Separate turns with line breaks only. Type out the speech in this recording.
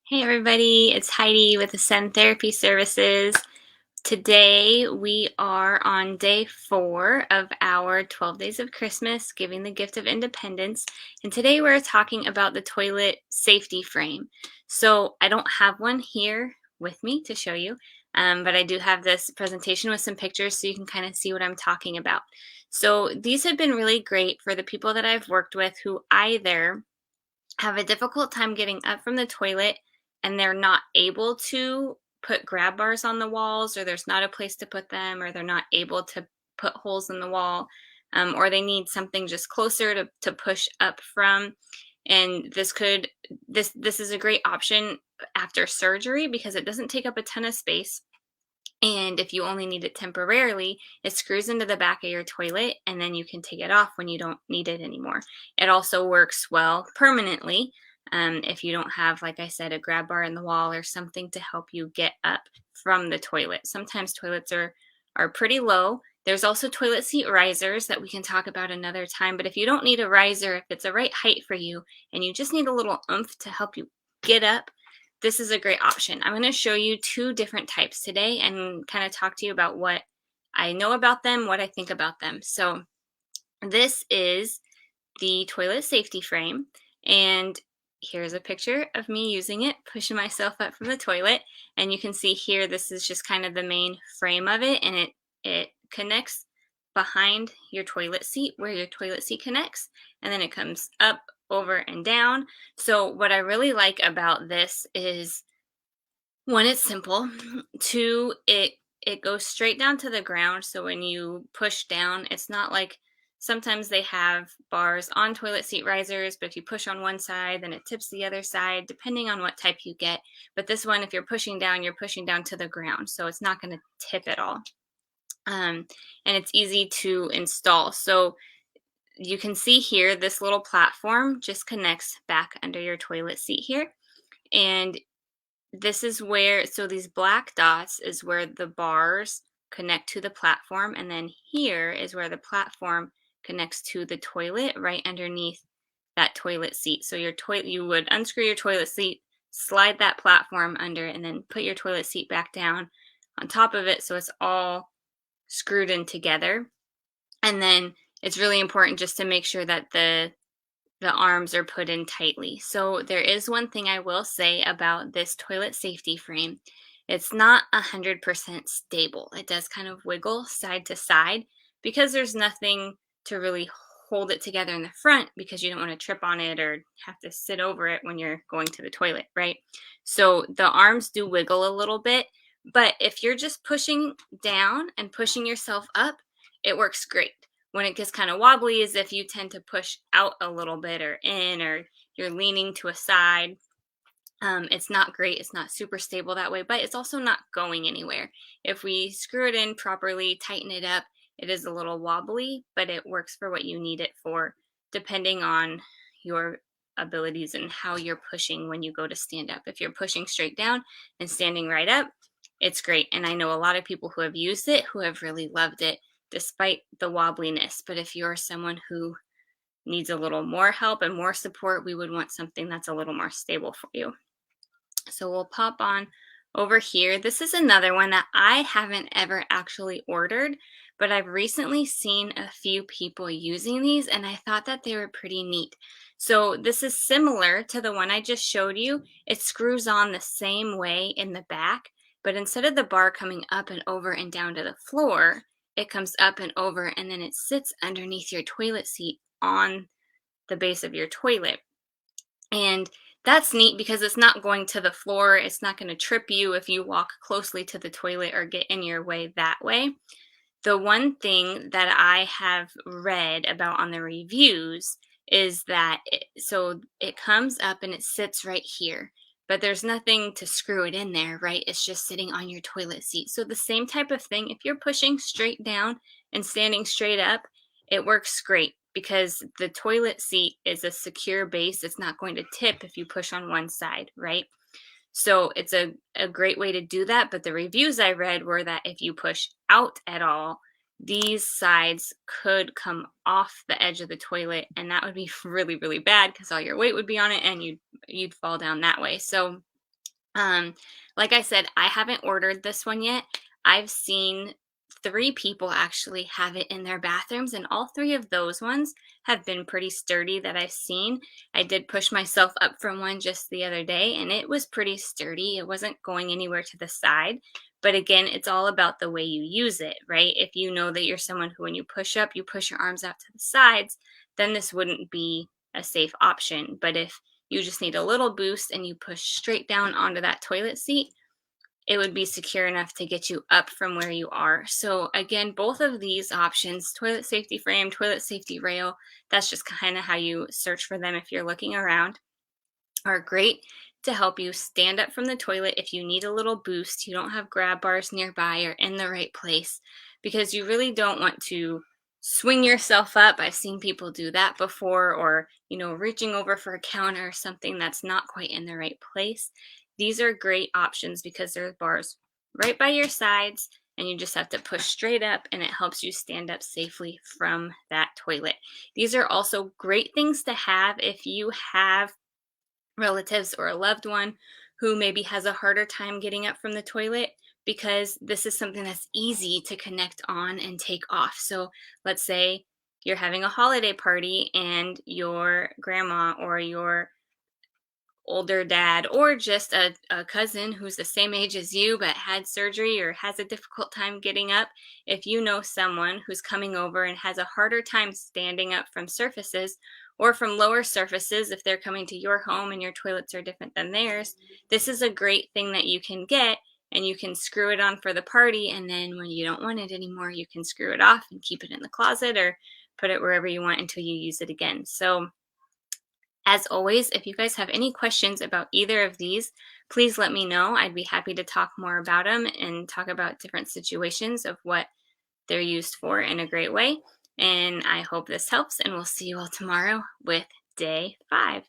Hey everybody, it's Heidi with Ascend Therapy Services. Today we are on day 4 of our 12 Days of Christmas, Giving the Gift of Independence. And today we're talking about the toilet safety frame. So I don't have one here with me to show you, but I do have this presentation with some pictures so you can kind of see what I'm talking about. So these have been really great for the people that I've worked with who either have a difficult time getting up from the toilet and they're not able to put grab bars on the walls, or there's not a place to put them, or they're not able to put holes in the wall, or they need something just closer to push up from. And this is a great option after surgery because it doesn't take up a ton of space, and if you only need it temporarily, it screws into the back of your toilet and then you can take it off when you don't need it anymore. It also works well permanently if you don't have, like I said, a grab bar in the wall or something to help you get up from the toilet. Sometimes toilets are pretty low. There's also toilet seat risers that we can talk about another time, but if you don't need a riser, if it's the right height for you and you just need a little oomph to help you get up, this is a great option. I'm going to show you 2 different types today and kind of talk to you about what I know about them, what I think about them. So this is the toilet safety frame, and here's a picture of me using it, pushing myself up from the toilet. And you can see here, this is just kind of the main frame of it, and it connects behind your toilet seat where your toilet seat connects, and then it comes up, over, and down. So what I really like about this is, one, it's simple. Two, it goes straight down to the ground. So when you push down, it's not like sometimes they have bars on toilet seat risers, but if you push on one side, then it tips the other side, depending on what type you get. But this one, if you're pushing down to the ground, so it's not going to tip at all. And it's easy to install. So you can see here, this little platform just connects back under your toilet seat here. And this is where, so these black dots is where the bars connect to the platform, and then here is where the platform connects to the toilet right underneath that toilet seat. So you would unscrew your toilet seat, slide that platform under, and then put your toilet seat back down on top of it so it's all screwed in together. And then it's really important just to make sure that the arms are put in tightly. So there is one thing I will say about this toilet safety frame. It's not 100% stable. It does kind of wiggle side to side because there's nothing to really hold it together in the front, because you don't want to trip on it or have to sit over it when you're going to the toilet, right? So the arms do wiggle a little bit, but if you're just pushing down and pushing yourself up, it works great. When it gets kind of wobbly is if you tend to push out a little bit or in, or you're leaning to a side. It's not great. It's not super stable that way, but it's also not going anywhere. If we screw it in properly, tighten it up, it is a little wobbly, but it works for what you need it for, depending on your abilities and how you're pushing when you go to stand up. If you're pushing straight down and standing right up, it's great. And I know a lot of people who have used it who have really loved it despite the wobbliness. But if you're someone who needs a little more help and more support, we would want something that's a little more stable for you. So we'll pop on over here. This is another one that I haven't ever actually ordered, but I've recently seen a few people using these and I thought that they were pretty neat. So this is similar to the one I just showed you. It screws on the same way in the back, but instead of the bar coming up and over and down to the floor, it comes up and over, and then it sits underneath your toilet seat on the base of your toilet. And that's neat because it's not going to the floor. It's not going to trip you if you walk closely to the toilet or get in your way that way. The one thing that I have read about on the reviews is that it comes up and it sits right here, but there's nothing to screw it in there, right? It's just sitting on your toilet seat. So the same type of thing, if you're pushing straight down and standing straight up, it works great because the toilet seat is a secure base. It's not going to tip if you push on one side, right? So it's a great way to do that. But the reviews I read were that if you push out at all, these sides could come off the edge of the toilet, and that would be really, really bad because all your weight would be on it and you'd fall down that way. So Um, like I said, I haven't ordered this one yet. I've seen 3 people actually have it in their bathrooms, and all 3 of those ones have been pretty sturdy that I've seen. I did push myself up from one just the other day, and it was pretty sturdy. It wasn't going anywhere to the side. But again, it's all about the way you use it, right? If you know that you're someone who, when you push up, you push your arms out to the sides, then this wouldn't be a safe option. But if you just need a little boost and you push straight down onto that toilet seat, it would be secure enough to get you up from where you are. So again, both of these options, toilet safety frame, toilet safety rail, that's just kind of how you search for them if you're looking around, are great to help you stand up from the toilet if you need a little boost, you don't have grab bars nearby or in the right place, because you really don't want to swing yourself up. I've seen people do that before, or, reaching over for a counter or something that's not quite in the right place. These are great options because there's bars right by your sides, and you just have to push straight up, and it helps you stand up safely from that toilet. These are also great things to have if you have relatives or a loved one who maybe has a harder time getting up from the toilet, because this is something that's easy to connect on and take off. So let's say you're having a holiday party and your grandma or your older dad, or just a cousin who's the same age as you but had surgery or has a difficult time getting up. If you know someone who's coming over and has a harder time standing up from surfaces, or from lower surfaces, if they're coming to your home and your toilets are different than theirs, this is a great thing that you can get, and you can screw it on for the party, and then when you don't want it anymore, you can screw it off and keep it in the closet or put it wherever you want until you use it again. So as always, if you guys have any questions about either of these, please let me know. I'd be happy to talk more about them and talk about different situations of what they're used for in a great way. And I hope this helps, and we'll see you all tomorrow with day 5.